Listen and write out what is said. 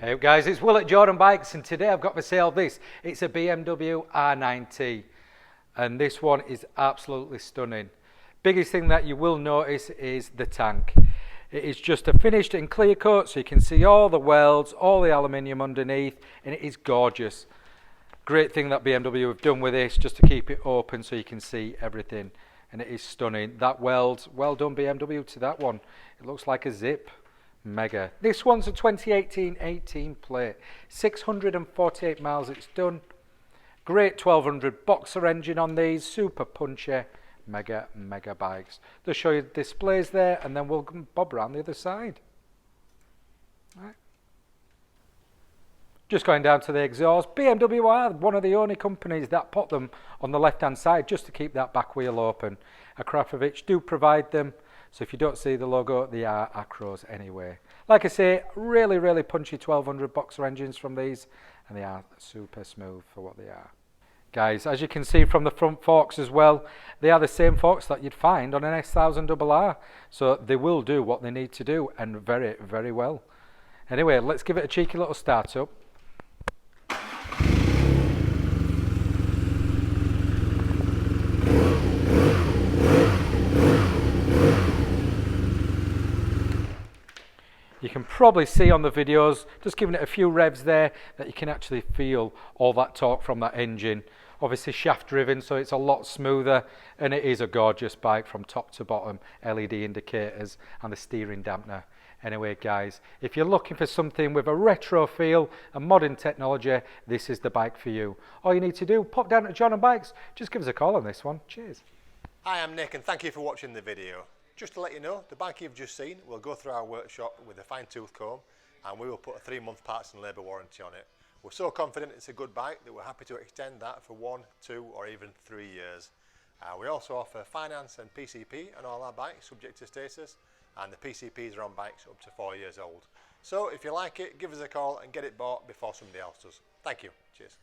Hey guys, it's Will at Jordan Bikes, and today I've got for sale this. It's a BMW R9T, and this one is absolutely stunning. Biggest thing that you will notice is the tank. It is just a finished and clear coat, so you can see all the welds, all the aluminium underneath, and it is gorgeous. Great thing that BMW have done with this, just to keep it open so you can see everything, and it is stunning. That weld, well done BMW to that one. It looks like a zip. Mega. This one's a 2018 plate, 648 miles it's done. Great 1200 boxer engine on these, super punchy, mega bikes. They'll show you the displays there, and then we'll bob around the other side. Right. Just going down to the exhaust, BMW are one of the only companies that put them on the left hand side just to keep that back wheel open. Akrapovic do provide them. So if you don't see the logo, they are Acros anyway. Like I say, really punchy 1200 boxer engines from these, and they are super smooth for what they are. Guys, as you can see from the front forks as well, they are the same forks that you'd find on an S1000RR. So they will do what they need to do, and very well. Anyway, let's give it a cheeky little start up. You can probably see on the videos, just giving it a few revs there, that you can actually feel all that torque from that engine. Obviously shaft driven, so it's a lot smoother, and it is a gorgeous bike from top to bottom. LED indicators and the steering dampener. Anyway guys, if you're looking for something with a retro feel and modern technology, this is the bike for you. All you need to do, pop down to Jordan Bikes, just give us a call on this one. Cheers. Hi, I'm Nick, and thank you for watching the video. Just to let you know, the bike you've just seen will go through our workshop with a fine-tooth comb, and we will put a 3-month parts and labour warranty on it. We're so confident it's a good bike that we're happy to extend that for 1, 2 or even 3 years. We also offer finance and PCP on all our bikes subject to status, and the PCPs are on bikes up to 4 years old. So if you like it, give us a call and get it bought before somebody else does. Thank you. Cheers.